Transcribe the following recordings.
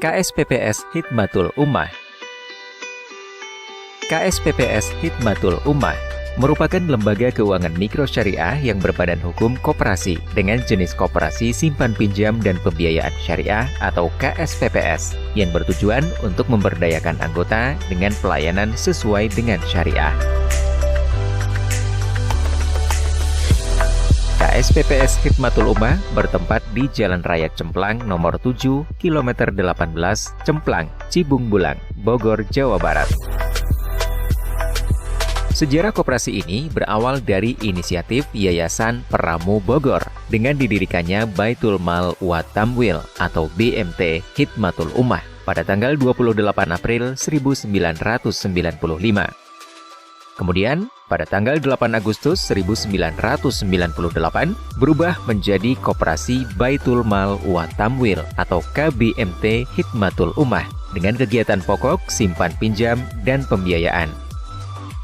KSPPS Hidmatul Ummah. KSPPS Hidmatul Ummah merupakan lembaga keuangan mikro syariah yang berbadan hukum koperasi dengan jenis koperasi simpan pinjam dan pembiayaan syariah atau KSPPS yang bertujuan untuk memberdayakan anggota dengan pelayanan sesuai dengan syariah. KSPPS Hidmatul Ummah bertempat di Jalan Raya Cemplang nomor 7, kilometer 18, Cemplang, Cibung Bulang, Bogor, Jawa Barat. Sejarah koperasi ini berawal dari inisiatif Yayasan Peramu Bogor dengan didirikannya Baitul Mal wa Tamwil atau BMT Hidmatul Ummah pada tanggal 28 April 1995. Kemudian, pada tanggal 8 Agustus 1998 berubah menjadi Koperasi Baitul Mal wa Tamwil atau KBMT Hidmatul Ummah dengan kegiatan pokok, simpan pinjam, dan pembiayaan.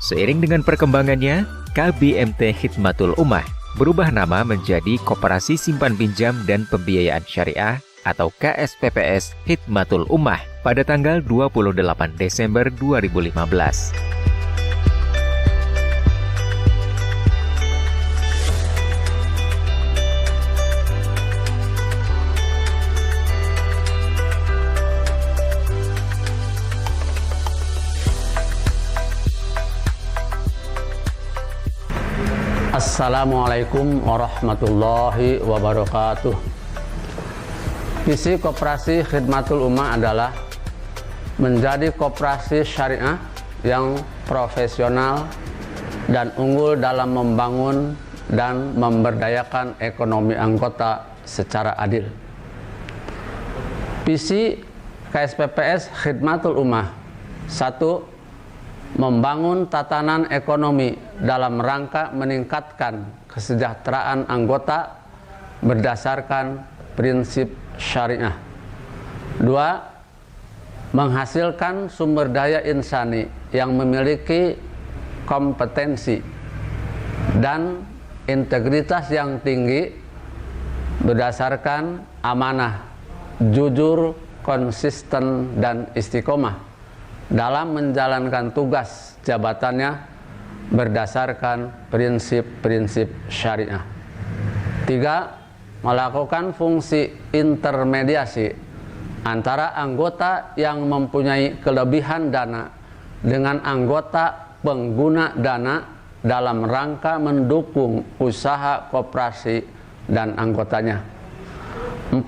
Seiring dengan perkembangannya, KBMT Hidmatul Ummah berubah nama menjadi Koperasi Simpan Pinjam dan Pembiayaan Syariah atau KSPPS Hidmatul Ummah pada tanggal 28 Desember 2015. Assalamualaikum warahmatullahi wabarakatuh. Visi Koperasi Hidmatul Ummah adalah menjadi koperasi syariah yang profesional dan unggul dalam membangun dan memberdayakan ekonomi anggota secara adil. Visi KSPPS Hidmatul Ummah: 1. Membangun tatanan ekonomi dalam rangka meningkatkan kesejahteraan anggota berdasarkan prinsip syariah. 2. Menghasilkan sumber daya insani yang memiliki kompetensi dan integritas yang tinggi berdasarkan amanah, jujur, konsisten, dan istiqomah dalam menjalankan tugas jabatannya berdasarkan prinsip-prinsip syariah. 3. Melakukan fungsi intermediasi antara anggota yang mempunyai kelebihan dana dengan anggota pengguna dana dalam rangka mendukung usaha koperasi dan anggotanya. 4.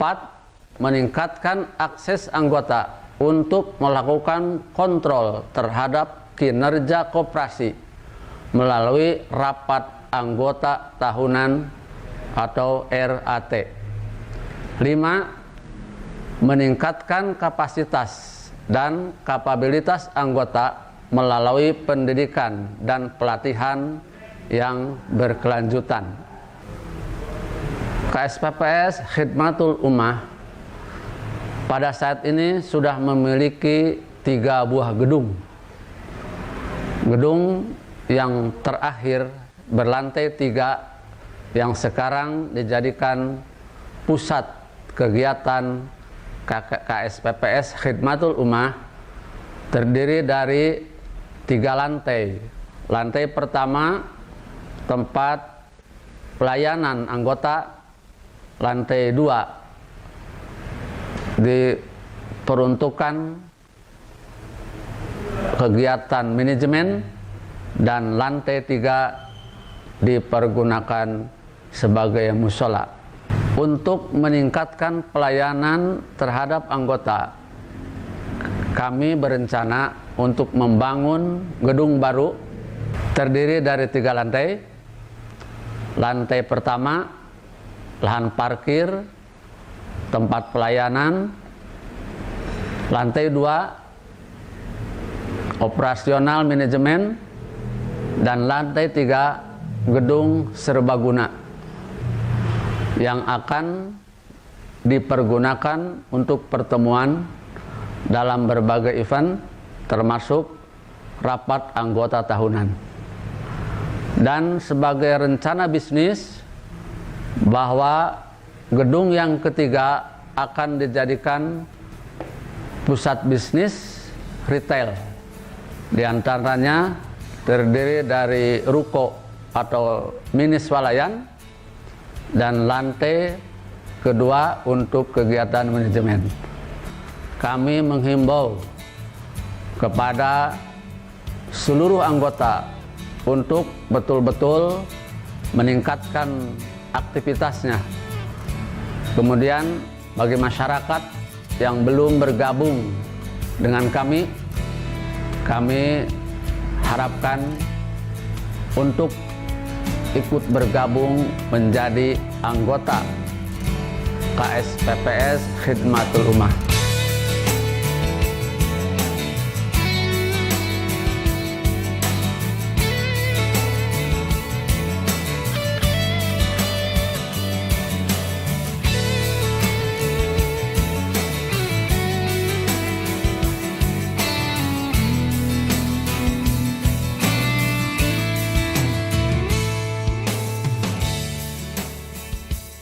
Meningkatkan akses anggota untuk melakukan kontrol terhadap kinerja koperasi melalui rapat anggota tahunan atau RAT. 5. Meningkatkan kapasitas dan kapabilitas anggota melalui pendidikan dan pelatihan yang berkelanjutan. KSPPS Hidmatul Ummah pada saat ini sudah memiliki 3 buah gedung. Gedung yang terakhir berlantai 3 yang sekarang dijadikan pusat kegiatan KSPPS Hidmatul Ummah terdiri dari 3 lantai. Lantai pertama tempat pelayanan anggota, lantai 2 diperuntukkan kegiatan manajemen, dan lantai 3 dipergunakan sebagai mushola. Untuk meningkatkan pelayanan terhadap anggota, kami berencana untuk membangun gedung baru terdiri dari 3 lantai. Lantai pertama lahan parkir, tempat pelayanan. Lantai 2 operasional manajemen, dan lantai 3 gedung serbaguna yang akan dipergunakan untuk pertemuan dalam berbagai event termasuk rapat anggota tahunan. Dan sebagai rencana bisnis bahwa gedung yang ketiga akan dijadikan pusat bisnis retail. Di antaranya terdiri dari ruko atau mini swalayan dan lantai kedua untuk kegiatan manajemen. Kami menghimbau kepada seluruh anggota untuk betul-betul meningkatkan aktivitasnya. Kemudian bagi masyarakat yang belum bergabung dengan kami harapkan untuk ikut bergabung menjadi anggota KSPPS Khidmatul Ummah.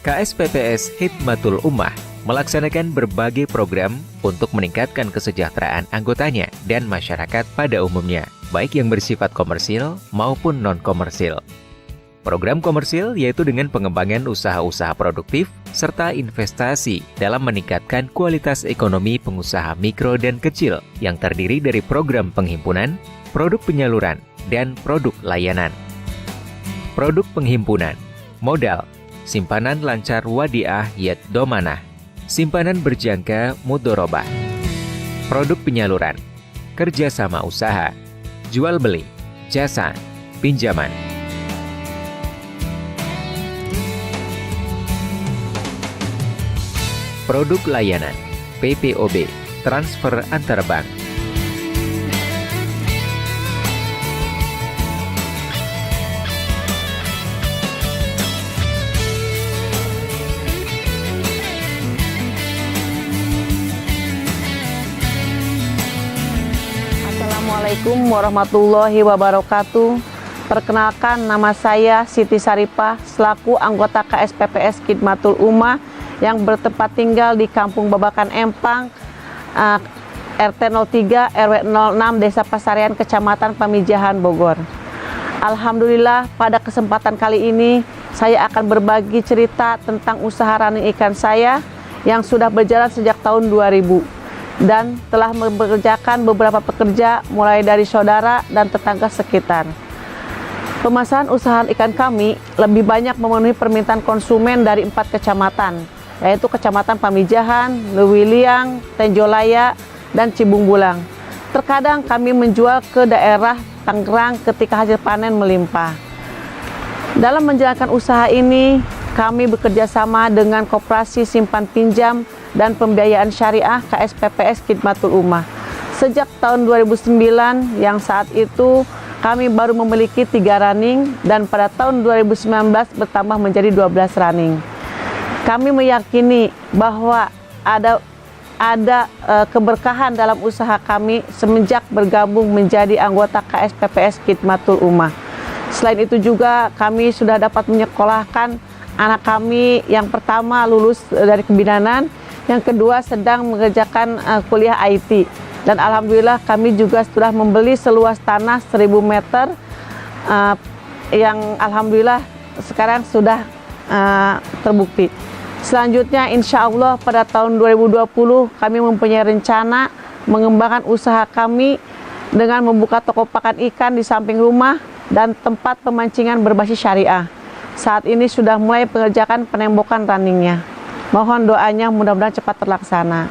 KSPPS Khidmatul Ummah melaksanakan berbagai program untuk meningkatkan kesejahteraan anggotanya dan masyarakat pada umumnya, baik yang bersifat komersil maupun non-komersil. Program komersil yaitu dengan pengembangan usaha-usaha produktif serta investasi dalam meningkatkan kualitas ekonomi pengusaha mikro dan kecil yang terdiri dari program penghimpunan, produk penyaluran, dan produk layanan. Produk penghimpunan, modal, simpanan lancar wadiah yat domanah, simpanan berjangka mudorobah. Produk penyaluran, kerjasama usaha, jual beli, jasa, pinjaman. Produk layanan, PPOB, transfer antar bank. Assalamualaikum warahmatullahi wabarakatuh. Perkenalkan, nama saya Siti Saripah selaku anggota KSPPS Khidmatul Ummah yang bertempat tinggal di Kampung Babakan Empang, RT 03 RW 06 Desa Pasarian, Kecamatan Pamijahan, Bogor. Alhamdulillah, pada kesempatan kali ini saya akan berbagi cerita tentang usaha running ikan saya yang sudah berjalan sejak tahun 2000 dan telah mempekerjakan beberapa pekerja mulai dari saudara dan tetangga sekitar. Pemasaran usaha ikan kami lebih banyak memenuhi permintaan konsumen dari 4 kecamatan, yaitu Kecamatan Pamijahan, Lewiliang, Tenjolaya, dan Cibung Bulang. Terkadang kami menjual ke daerah Tangerang ketika hasil panen melimpah. Dalam menjalankan usaha ini, kami bekerja sama dengan Koperasi Simpan Pinjam dan Pembiayaan Syariah KSPPS Khidmatul Ummah. Sejak tahun 2009 yang saat itu kami baru memiliki 3 running dan pada tahun 2019 bertambah menjadi 12 running. Kami meyakini bahwa ada keberkahan dalam usaha kami semenjak bergabung menjadi anggota KSPPS Khidmatul Ummah. Selain itu juga kami sudah dapat menyekolahkan anak kami yang pertama lulus dari kebidanan, yang kedua sedang mengerjakan kuliah IT, dan alhamdulillah kami juga sudah membeli seluas tanah 1000 meter yang alhamdulillah sekarang sudah terbukti. Selanjutnya insya Allah pada tahun 2020 kami mempunyai rencana mengembangkan usaha kami dengan membuka toko pakan ikan di samping rumah dan tempat pemancingan berbasis syariah. Saat ini sudah mulai pengerjaan penembokan runningnya. Mohon doanya mudah-mudahan cepat terlaksana.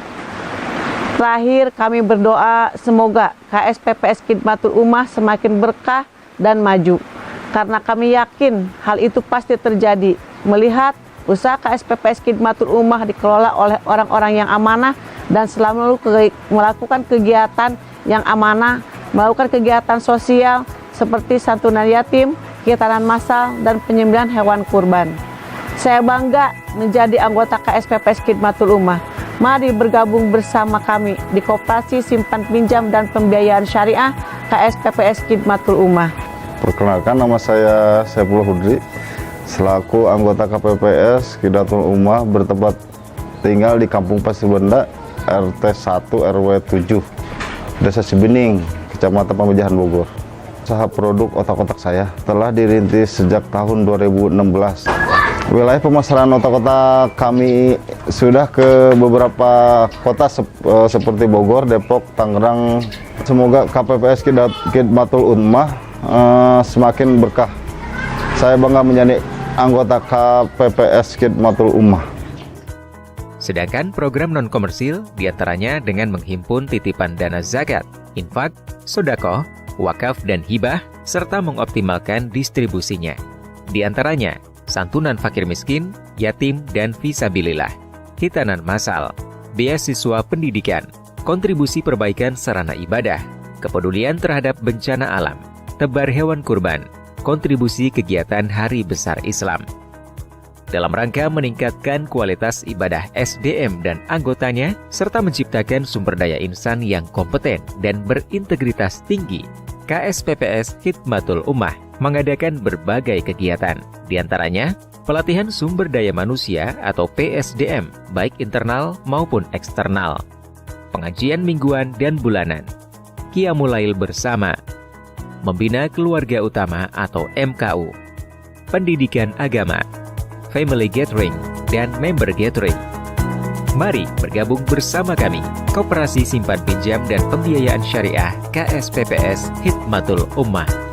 Terakhir kami berdoa semoga KSPPS Khidmatul Ummah semakin berkah dan maju. Karena kami yakin hal itu pasti terjadi melihat usaha KSPPS Khidmatul Ummah dikelola oleh orang-orang yang amanah dan selalu melakukan kegiatan yang amanah, melakukan kegiatan sosial seperti santunan yatim, kegiatan massal, dan penyembelihan hewan kurban. Saya bangga menjadi anggota KSPPS Khidmatul Ummah. Mari bergabung bersama kami di Koperasi Simpan Pinjam dan Pembiayaan Syariah KSPPS Khidmatul Ummah. Perkenalkan, nama saya Saifullah Hudri selaku anggota KPPS Khidmatul Ummah bertempat tinggal di Kampung Pasir Benda, RT 1 RW 7 Desa Cibening, Kecamatan Pamijahan, Bogor. Usaha produk otak-otak saya telah dirintis sejak tahun 2016. Wilayah pemasaran otak-otak kami sudah ke beberapa kota seperti Bogor, Depok, Tangerang. Semoga KPPS Khidmatul Ummah semakin berkah. Saya bangga menjadi anggota KPPS Khidmatul Ummah. Sedangkan program non-komersil diantaranya dengan menghimpun titipan dana zakat, infak, sedekah, wakaf, dan hibah, serta mengoptimalkan distribusinya. Di antaranya, santunan fakir miskin, yatim, dan fisabilillah, hitanan masal, beasiswa pendidikan, kontribusi perbaikan sarana ibadah, kepedulian terhadap bencana alam, tebar hewan kurban, kontribusi kegiatan Hari Besar Islam. Dalam rangka meningkatkan kualitas ibadah SDM dan anggotanya, serta menciptakan sumber daya insan yang kompeten dan berintegritas tinggi, KSPPS Khidmatul Ummah mengadakan berbagai kegiatan, diantaranya pelatihan sumber daya manusia atau PSDM, baik internal maupun eksternal, pengajian mingguan dan bulanan, Qiyamul Lail bersama, membina keluarga utama atau MKU, pendidikan agama, family gathering, dan member gathering. Mari bergabung bersama kami, Koperasi Simpan Pinjam dan Pembiayaan Syariah KSPPS Khidmatul Ummah.